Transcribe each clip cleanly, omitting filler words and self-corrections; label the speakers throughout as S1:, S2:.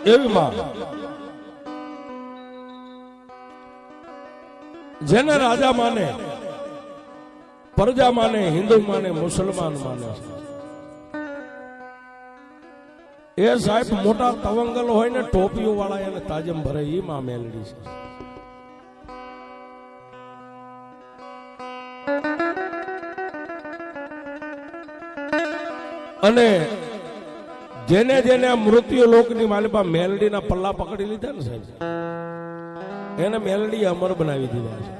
S1: એવી માં જેને રાજા માને, પ્રજા માને, હિન્દુ માને, મુસલમાન માને એ સાહેબ મોટા તવંગલ હોય ને ટોપીઓ વાળા એને તાજમ ભરે એ માં મેલડી છે. અને જેને જેને મૃત્યુ લોકની માલિપા મેલડીના પલ્લા પકડી લીધા ને સાહેબ, એને મેલડી અમર બનાવી દીધા છે.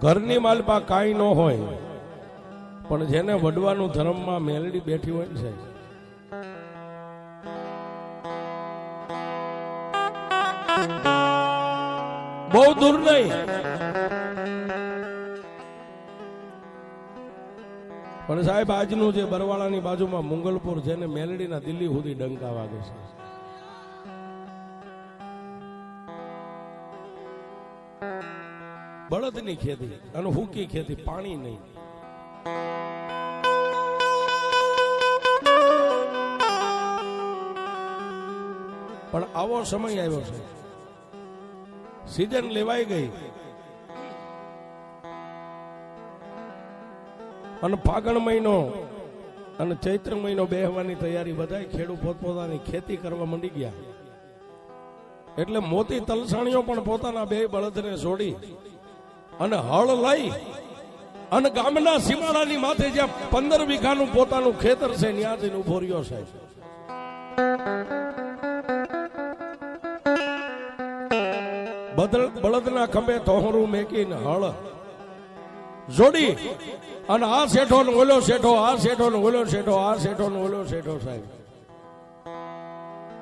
S1: ઘરની માલિપા કાંઈ ન હોય પણ જેને વડવાનું ધર્મમાં મેલડી બેઠી હોય ને સાહેબ, બહુ દૂર નહીં પણ સાહેબ આજનું જે બરવાળાની બાજુમાં મુંગલપુર છે ને મેલડીના દિલ્હી સુધી ડંકા વાગે છે. બળદની ખેતી અને હુકી ખેતી, પાણી નહીં. પણ આવો સમય આવ્યો છે, સીઝન લેવાઈ ગઈ અને ફાગણ મહિનો અને ચૈત્ર મહિનો બેહવાની તૈયારી બધા ખેડૂત પોતપોતાની ખેતી કરવા માંડી ગયા. એટલે મોતી તલસાણીઓ પણ પોતાના બે બળદને જોડી અને હળ લઈ અને ગામના સીમાડાની માથે જ્યાં 15 વીઘાનું પોતાનું ખેતર છે ત્યાં જઈને ઉભો રહ્યો સાહેબ. બળદના ખંભે તોહરું મેકીને હળ જોડી અને આ શેઠો ને ઓલો શેઠો, આ શેઠો ને ઓલો શેઠો, આ શેઠો ને ઓલો શેઠો સાહેબ.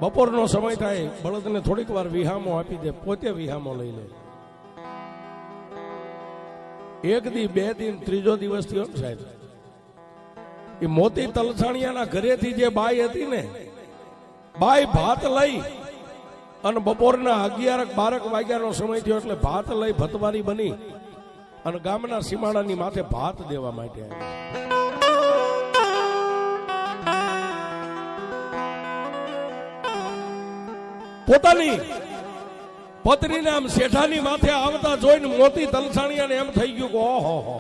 S1: બપોરનો સમય થાય, બળદને થોડીક વાર વિહામો આપી દે, પોતે વિહામો લઈ લે. એક દી, બે દિન, ત્રીજો દિવસ થયો સાહેબ, એ મોતી તલસાણિયાના ઘરેથી જે બાઈ હતી ને, બાઈ ભાત લઈ અને બપોરના 11-12 વાગ્યાનો સમય થયો એટલે ભાત લઈ ભતવારી બની અને ગામના સીમાડાની માથે ભાત દેવા માટે આવી. પોતાની પત્નીને આમ શેઠાની માથે આવતા જોઈને મોતી તલસાણીયાને એમ થઈ ગયું કે ઓહો,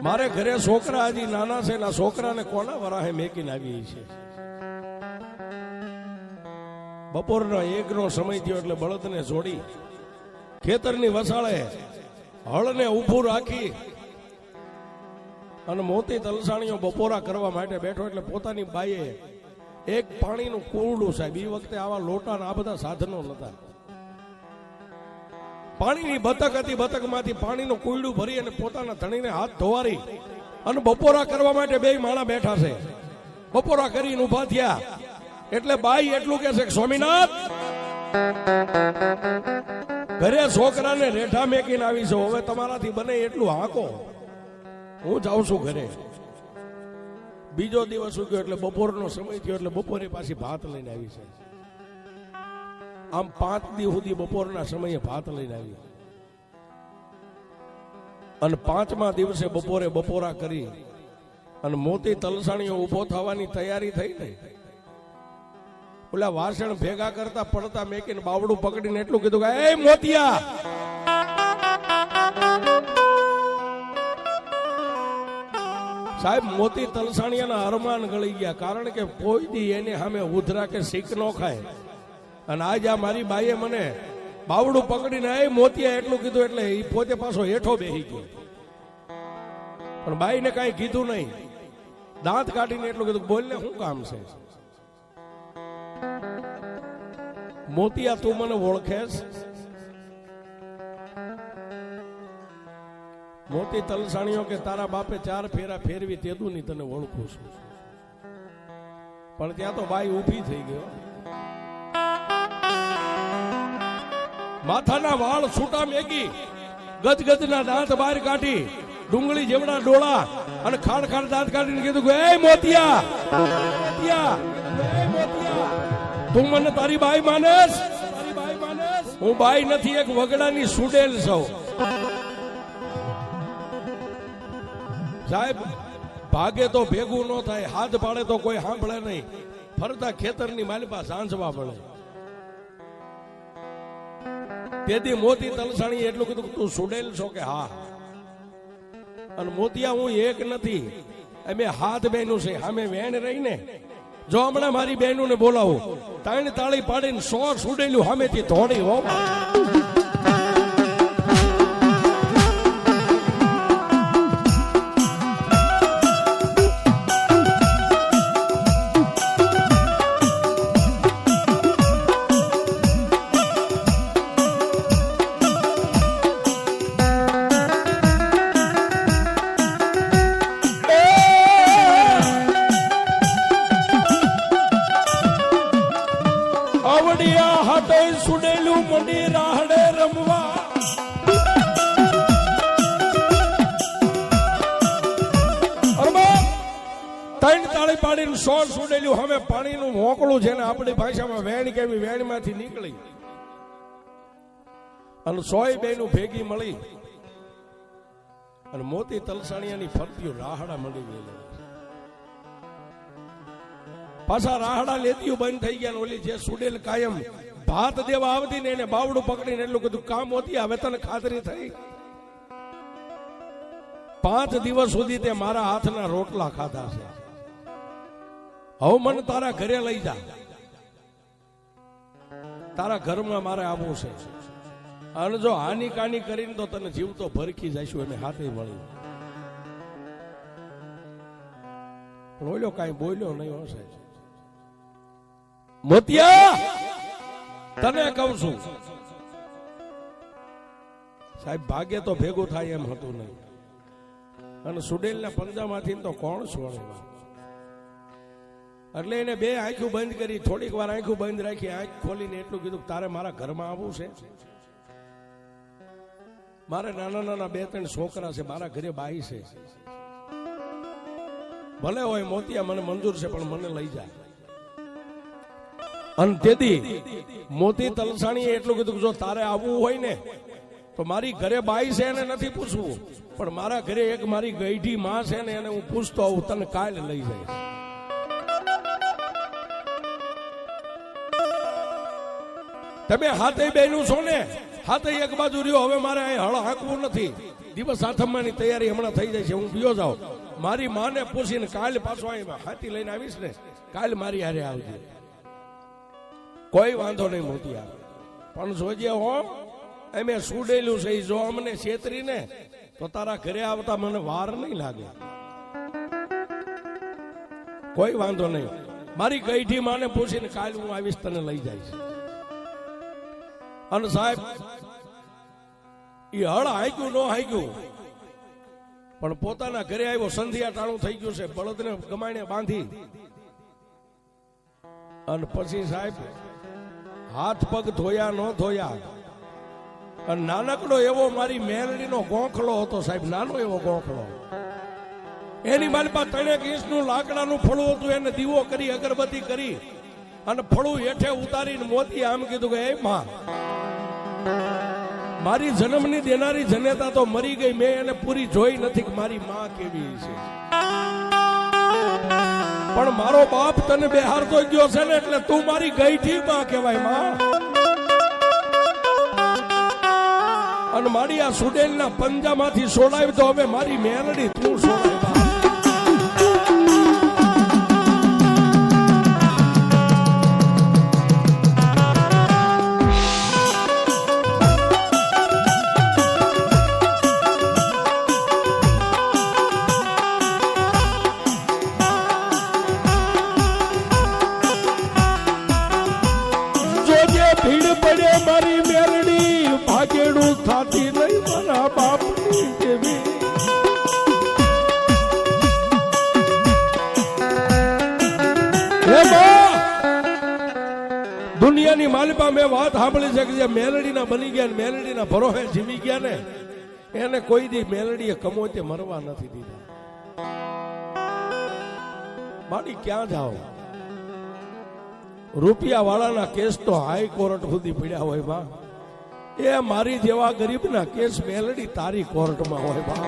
S1: મારે ઘરે છોકરા હજી નાના છે ને છોકરાને કોના વરાહે મેકીને આવી છે. બપોરનો 1નો સમય થયો એટલે બળદને જોડી ખેતરની વસાળે હળને ઊભું રાખી અને મોતી તલસાણીઓ બપોરા કરવા માટે બેઠો એટલે પોતાની બાઈએ એક પાણીનું કુરડું સાહેબ, એ વખતે આવા લોટા આ બધા સાધનો નતા, પાણીની બતક હતી, બતકમાંથી પાણીનું કુરડું ભરી અને પોતાના ધણીને હાથ ધોવારી અને બપોરા કરવા માટે બે માણા બેઠા છે. બપોરા કરીને ઉભા થયા એટલે બાઈ એટલું કે છે કે સ્વામિનાથ, ઘરે છોકરાને રેઠા મેકીને આવી છો, હવે તમારાથી બને એટલું હાંકો, હું જાઉં છું ઘરે. બીજો દિવસ ઉગ્યો એટલે બપોરનો સમય થયો એટલે બપોરે પાછી ભાત લઈને આવી છે. આમ 5 દી સુધી બપોરના સમયે ભાત લઈને આવી અને 5મા દિવસે બપોરે બપોરા કરી અને મોતી તલસાણીઓ ઉભો થવાની તૈયારી થઈ ને, ઓલા વાસણ ભેગા કરતા પડતા મેકીને બાવડું પકડીને એટલું કીધું કે એ મોતિયા, સાહેબ મોતી તલસાણીયાના અરમાન ગળી ગયા, કારણ કે કોઈ દી એની સામે ઉધરા કે શીખ ન ખાય. અને આજ આ મારી બાઈએ મને બાવડું પકડીને એ મોતિયા એટલું કીધું એટલે એ પોતે પાછો હેઠો બેસી ગયો. પણ બાઈને કાંઈ કીધું નહીં, દાંત કાઢીને એટલું કીધું બોલને શું કામ છે? મોતિયા તું મને ઓળખેશ? મોતી તલસાણીઓ કે તારા બાપે 4 ફેરા ફેરવી તેદું ની તને ઓળખું છું. પણ ત્યાં તો બાઈ ઊભી થઈ ગયો, માથાના વાળ છૂટા મેકી, ગજગજના દાંત બહાર કાઢી, ડુંગળી જેવડા ડોળા અને ખાડ ખાડ દાંત કાઢીને કીધું કે એ મોતિયા, તું મને તારી બાઈ માનેસ? હું બાઈ નથી, એક વગડાની સુડેલ છું. સાહેબ ભાગે તો ભેગું ન થાય, હાથ પાડે તો કોઈ સાંભળે નહીં, ફરતા ખેતરની માલિપા સાંજવા પડે. તેથી મોતી તલસાણી એટલું કીધું તું સુડેલ છો કે હા? અને મોતિયા હું એક નથી, અમે હાથ બહેનું છે, સામે વેણ રહી ને. જો હમણાં મારી બહેનું ને બોલાવું, 3 તાળી પાડીને 100 સુડેલું સામેથી ધોડી હો. આવડિયા હાટે સુડેલું મંડી રાહડે રમવા. ત્રણ તાળી પાડીને 100 સુડેલું હવે પાણીનું મોકળું છે ને આપણી ભાષામાં વેણ કેવી, વેણમાંથી નીકળી અને 100 બેનું ભેગી મળી અને મોતી તલસાણીયાની ફરતીઓ રાહડા મળી ગયેલા. પાછા રાહડા લેતીઓ બંધ થઈ ગયા. ઓલી જે સુડેલ કાયમ ભાત દેવા આવતી ને એને બાવડું પકડીને એટલું કીધું કામ હોતી, હવે તને ખાતરી થઈ 5 દિવસ સુધી તે મારા હાથના રોટલા ખાધા છે, હવે મને તારા ઘરે લઈ જા, તારા ઘરમાં મારે આવવું છે. અને જો હાની કાની કરીને તો તને જીવતો ભરખી જઈશું. એને હાથે મળી બોલ્યો, કાંઈ બોલ્યો નહીં હશે. મોતિયા તને કહું છું સાહેબ, ભાગે તો ભેગું થાય એમ હતું નહીં. અને સુડેલના પંજામાંથી તો કોણ છોડે. એટલે એને 2 આંખો બંધ કરી, થોડીક વાર આંખો બંધ રાખી, આંખ ખોલીને એટલું કીધું તારે મારા ઘરમાં આવવું છે. મારે નાના નાના 2-3 છોકરા છે, મારા ઘરે બાઈ છે. ભલે હોય મોતિયા મને મંજૂર છે, પણ મને લઈ જાય. અને તેથી મોતી તલસાણીએ એટલું કીધું જો તારે આવવું હોય ને તો મારી ઘરે બાઈ છે એને નથી પૂછવું, પણ મારા ઘરે એક મારી ગઈઢી માં છે ને એને હું પૂછતો આવું, તને કાલે લઈ જાય. તમે હાથે બેનું છો ને, હાથે એક બાજુ રહ્યો. હવે મારે અહીં હળ હાંકવું નથી, દિવસ આઠમવાની તૈયારી હમણાં થઈ જાય છે, હું બીજો જાઉં. મારી માને પૂછીને કાલે પાછો અહીં હાથી લઈને આવીશ ને, કાલે મારી હારે આવજે, કોઈ વાંધો નહીં મોતિયા. પણ જોજે હો, એમે સુડેલું છે, જો અમને છેતરી ને તો તારા ઘરે આવતા મને વાર નહીં લાગે. કોઈ વાંધો નહીં, મારી ગઈઠી માને પૂછીને કાલે હું આવીશ, તને લઈ જઈશ. અને સાહેબ એ હળ હાંક્યું ન હાંક્યું, પણ પોતાના ઘરે આવ્યો. સંધ્યા ટાણું થઈ ગયું છે, બળદને ગમાઈને બાંધી અને પછી સાહેબ હાથ પગ ધોયા ન ધોયા. અને નાનકડો એવો મારી મેલડીનો ગોખલો હતો સાહેબ, નાનો એવો ગોખલો. એની મારી પાસે 3 ઇંચનું લાકડાનું ફળું હતું. એને દીવો કરી, અગરબત્તી કરી અને ફળું હેઠે ઉતારીને મોતી આમ કીધું કે એ માં, મારી જન્મની દેનારી જનેતા તો મરી ગઈ, મેં એને પૂરી જોઈ નથી કે મારી માં કેવી છે. પણ મારો બાપ તને બેહારતો ગયો છે ને, એટલે તું મારી ગઈઠી માં કહેવાય માં. અને મારી આ સુડેલના પંજામાંથી સોડાવી તો હવે મારી મેલડી તું સોડાય. ભીડ પડે મારી મેલડી, ભાગેડું થાતી નહીં મારા બાપની જેવી. દુનિયાની માલિપા મેં વાત સાંભળી છે કે જે મેલડીના બની ગયા, મેલડીના ભરોહે જીવી ગયા ને, એને કોઈ દી મેલડીએ કમોતે મરવા નથી દીધા. માડી ક્યાં જાઓ, રૂપિયા વાળાના કેસ તો હાઈકોર્ટ સુધી પડ્યા હોય બા, એ મારી જેવા ગરીબના કેસ મેલડી તારી કોર્ટમાં હોય બા.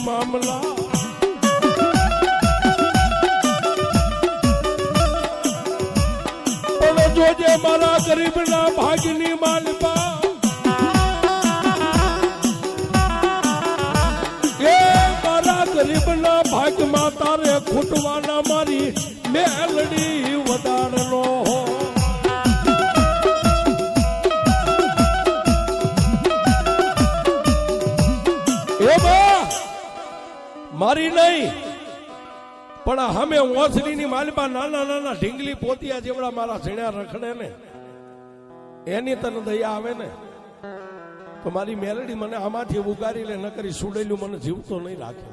S1: મામલા પણ જોજે મારા ગરીબના ભાગની માલપા એ મારા ગરીબના ભાગમાં તારે ખૂટવાના મારી મેલડી વધારનો મારી નહીં પણ અમે ઓસરીની માલપા નાના નાના ઢીંગલી પોતિયા જેવડા મારા ઝીણ્યા રખડે ને એની તને દયા આવે ને તો મારી મેલડી મને આમાંથી ઉગારી લે ન કરી સુડેલું મને જીવતો નહીં રાખે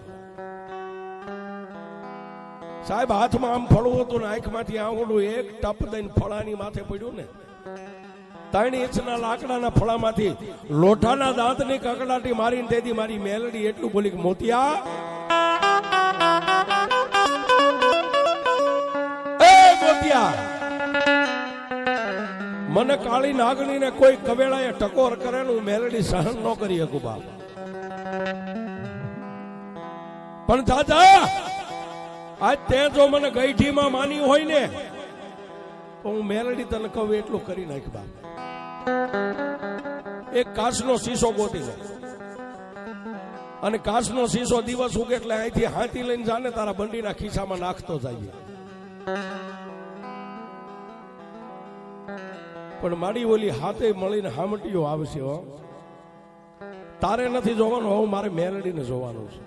S1: સાહેબ હાથમાં આમ ફળવું હતું ને આંખમાંથી આવડું એક ટપ દઈને ફળાની માથે પડ્યું ને 3 ઇંચના લાકડાના ફળામાંથી લોઢાના દાંતની કકડાટી મારીને તેથી મારી મેલડી એટલું બોલી કે મોતિયા એ મોતિયા મને કાળી નાગણીને કોઈ કવેળાએ ટકોર કરે ને હું મેલડી સહન ન કરી શકું બાપ પણ દાદા આજ તે જો મને ગઈઠીમાં માની હોય ને તો હું મેલડી તને કહું એટલું કરી નાખ બાપ એક કાચનો શીશો ગોતી લે અને કાચનો શીશો દિવસ ઉગે એટલે અહીંથી હાથી લઈને જાને તારા બંડીના ખિસ્સામાં નાખતો જાય પણ મારી ઓલી હાથે મળીને હામટીઓ આવશે હો તારે નથી જોવાનું હવે મારે મેલડીને જોવાનું છે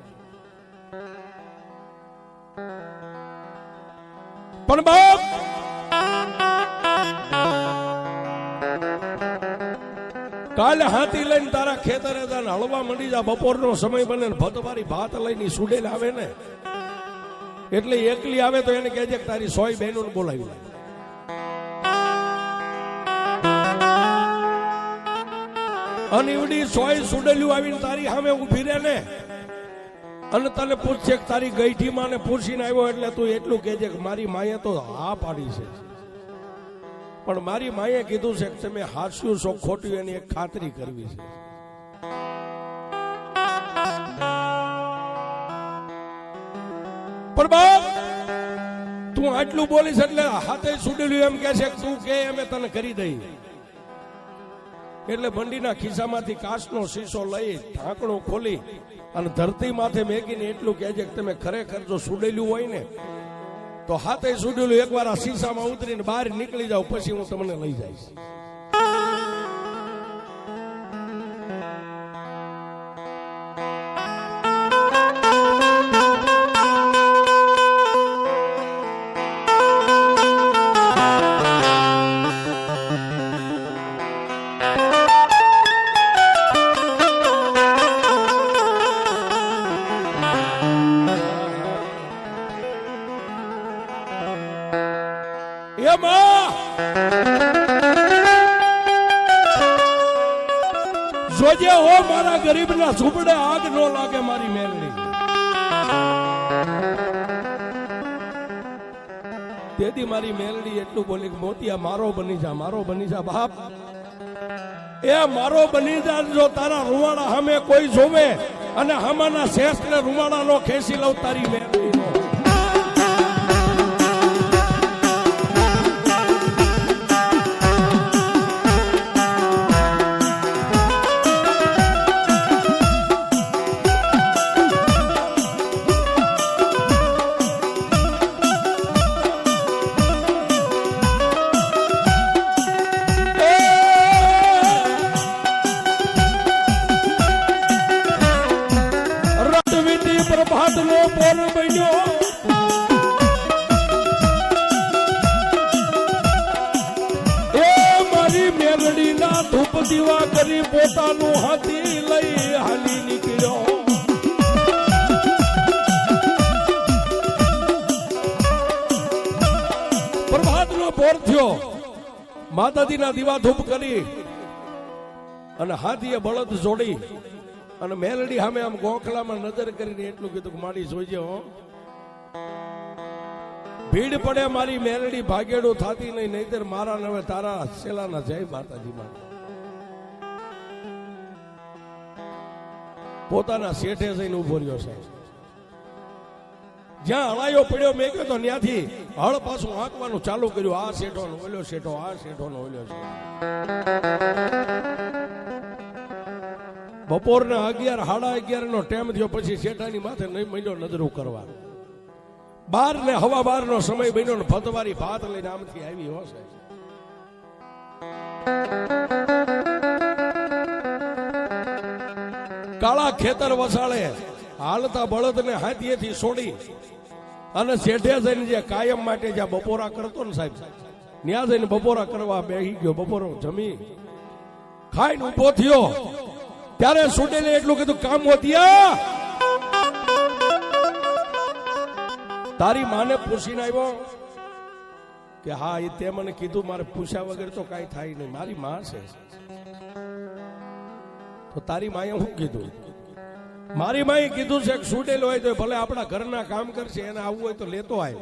S1: પણ બાપ કાલે હાથી લઈને તારા ખેતરે જાને હળવા મંડી જા બપોરનો સમય બને ભતવારી ભાત લઈને સુડેલ આવે ને એટલે એકલી આવે તો એને કહેજે કે તારી 100 બહેનો બોલાવી લે અને એવડી 100 સુડેલું આવીને તારી સામે ઉભી રહે ને અને તને પૂછશે કે તારી ગઈઠીમાં ને પૂછીને આવ્યો એટલે તું એટલું કહેજે કે મારી માએ તો હા પાડી છે પણ મારી માએ કીધું છે કે તમે હાસ્યું છો ખોટ્યું એની એક ખાતરી કરવી છે પણ બાપ તું આટલું બોલીશ એટલે હાથે સુડેલું એમ કે છે કે તું કે અમે તને કરી દઈ એટલે બંડીના ખિસ્સામાંથી કાચનો શીશો લઈ ઢાંકણું ખોલી અને ધરતી માથે મેકીને એટલું કહેજે કે તમે ખરેખર જો સુડેલું હોય ને તો હાથે સુડેલું એકવાર આ શીશામાં ઉતરીને બહાર નીકળી જાવ પછી હું તમને લઈ જઈશ જોજે હો મારા ગરીબના ઝૂંપડે આગ નો લાગે મારી મેલડી તેથી મારી મેલડી એટલું બોલી કે મોતિયા મારો બની જા બાપ એ મારો બની જા જો તારા રૂવાડા સામે કોઈ જોવે અને હમાના શેષ ને રૂવાડા નો ખેંચી લઉં તારી મેલડી નો પ્રભાતનો પોર બન્યો એ મારી મેલડીના ધૂપ દીવા કરી પોતાનું હાથી લઈ હાલી નીકળ્યો પ્રભાતનો પોર થયો માતાજીના દીવા ધૂપ કરી અને હાથીએ બળદ જોડી અને મેલડી સામે આમ ગોખલામાં નજર કરીને એટલું કીધું કે મારી જોઈજે હો ભીડ પડે મારી મેલડી ભાગેડું થાતી નહીં નહીતર મારા નવે તારા છેલાના જય માતાજી માટે પોતાના શેઠે જઈને ઉભો રહ્યો સાહેબ. જ્યાં હળાયો પડ્યો મેં કહ્યું તો ત્યાંથી હળ પાછું હાંકવાનું ચાલુ કર્યું. આ શેઠો નો ઓલ્યો શેઠો, આ શેઠો નો ઓલ્યો શેઠો. બપોરના 11 સાડા 11 નો ટાઈમ થયો પછી શેઠાની માથે નહીં માંડ્યો નજરું કરવા. 12 ને હવા 12 નો સમય બન્યો ને ફતવારી ભાત લઈને આમથી આવી હો સાહેબ. કાળા ખેતર વસાળે હાલતા બળદ ને હાથીએથી છોડી અને શેઠે જઈને જે કાયમ માટે જ્યાં બપોરા કરતો ને સાહેબ, ત્યાં જઈને બપોરા કરવા બેસી ગયો. બપોરો જમી ખાઈને ઉભો થયો ત્યારે સુડેલે એટલું કીધું, કામ મોતિયા તારી માને પૂછીને આવ્યો કે હા એ તે મને કીધું, મારે પૂછ્યા વગર તો કઈ થાય નહીં, મારી માં છે. તો તારી માએ શું કીધું? મારી માએ કીધું છે કે સુડેલો હોય તો ભલે આપણા ઘરના કામ કરશે, એને આવવું હોય તો લેતો આય,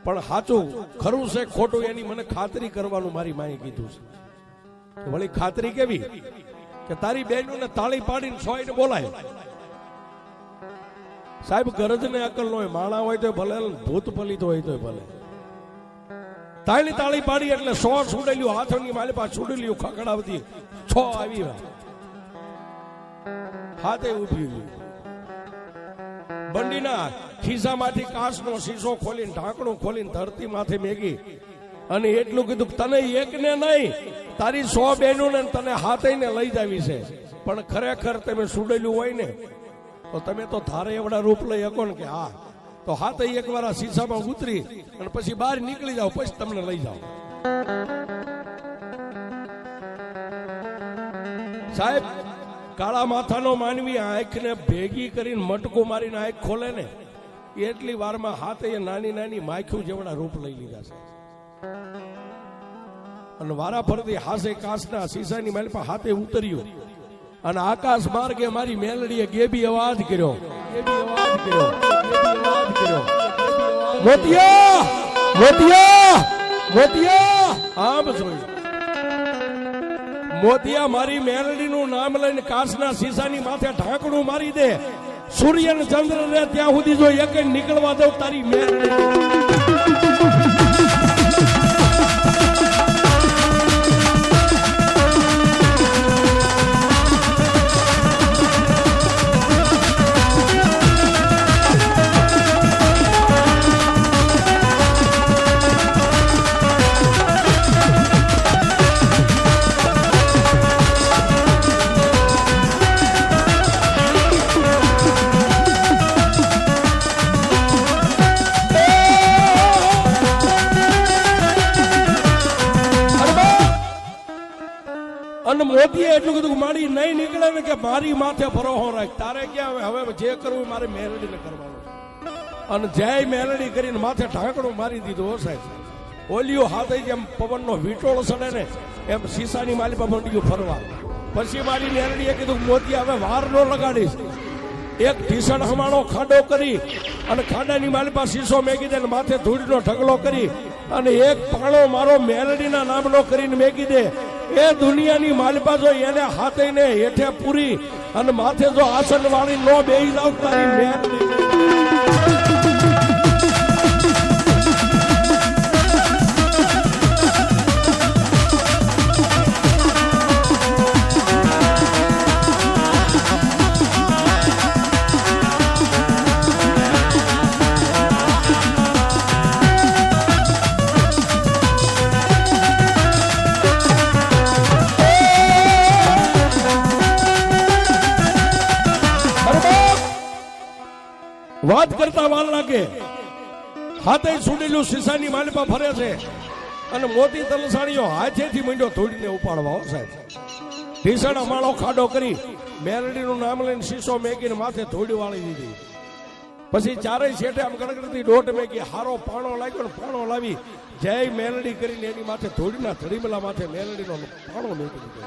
S1: પણ સાચું ખરું છે ખોટું એની મને ખાતરી કરવાનું મારી માએ કીધું છે. વળી ખાતરી કેવી કે તારી બહેનોને તાળી પાડીને સોઈને બોલાય. સાહેબ ગરજ ને અકલ નો હોય, માણા હોય તો ભલે, ભૂત પલિત હોય તો ભલે. તાળી પાડી એટલે 100 સુડેલ્યું હાથોની માલી પાસે સુડેલ્યું ખકડાવતી 6 આવી હાથે ઉભી ગયું. બંડીના ખિસ્સામાંથી કાચનો શીશો ખોલીને ઢાંકણું ખોલીને ધરતી માથે મેગી અને એટલું કીધું કે તને એકને નહીં તારી 100 બહેનોને તને હાથેને લઈ જાવી છે, પણ ખરેખર તમે સુડેલ્યું હોય ને તો તમે તો ધારે એવડા રૂપ લઈ શકો ને કે હા, તો હાથે એકવાર આ શીશામાં ઉતરી અને પછી બહાર નીકળી જાઓ, પછી તમને લઈ જાઓ. સાહેબ કાળા માથાનો માનવી આંખને ભેગી કરીને મટકો મારીને આંખ ખોલે ને એટલી વારમાં હાથે નાની નાની માખ્યું જેવડા રૂપ લઈ લીધા છે. અને વારા ફરતી હાસે કાચના શીશાની માલ પર હાથે ઉતર્યું અને આકાશ માર્ગે મારી મેલડીએ ગેબી અવાજ કર્યો, મોતિયા મોતિયા મોતિયા. આમ જોયું મોતિયા મારી મેલડીનું નામ લઈને કાચના શીશાની માથે ઢાંકણું મારી દે, સૂર્ય ને ચંદ્ર રે ત્યાં સુધી જો એક નીકળવા દઉં તારી મેલડી. અને મોદીએ એટલું કીધું મારી નહીં નીકળે ને કે મારી માથે ભરોસો રાખ, તારે ક્યાં હવે જે કરવું મારે મેલડીને કરવાનું. અને જય મેલડી કરીને માથે ઢાંકણું મારી દીધું. સાહેબ ઓલિયો હાથે જેમ પવનનો વીટોળ સડે ને એમ શીશાની માલી પર મંડ્યું ફરવા. પછી મારી મેલડીએ કીધું મોદી હવે વાર નો લગાડીશ, એક ઢીસણ હમાણો ખાડો કરી અને ખાડાની માલી પાસે શીશો મેગી દે, માથે ધૂળનો ઢગલો કરી અને એક પાણો મારો મેલડીના નામનો કરીને મેગી દે. એ દુનિયાની માલિપા જો એને હાથે ને હેઠે પૂરી અને માથે જો આસન વાળી નો બેહી જાવ તારી મેલડી. વાત કરતા વાર લાગે, હાથે સુડેલું શીશાની માલિપા ફરે છે અને મોતી તલસાણીઓ હાથેથી માંડ્યો ધોડીને ઉપાડવા. સાહેબ ઢીસણ માળો ખાડો કરી મેલડીનું નામ લઈને શીશો મેકીને માથે ધોડી વાળી દીધી. પછી ચારેય શેઠે આમ ગણગણતી દોઢ મેકી હારો પાણો લાગ્યો ને પાણો લાવી જય મેલડી કરીને એની માથે ધોડીના ધડીમલા માથે મેલડીનો પાણો મેકી દીધો.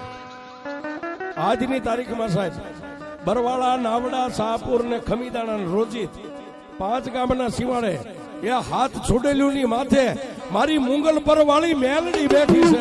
S1: આજની તારીખમાં સાહેબ બરવાળા, નાવડા, શાહપુર ને ખમીદાણા રોજીત 5 ગામના સીમાડે એ હાથ છોડેલું ની માથે મારી મુંગલ પર વાળી મેલડી બેઠી છે.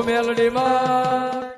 S2: મેલડીમાં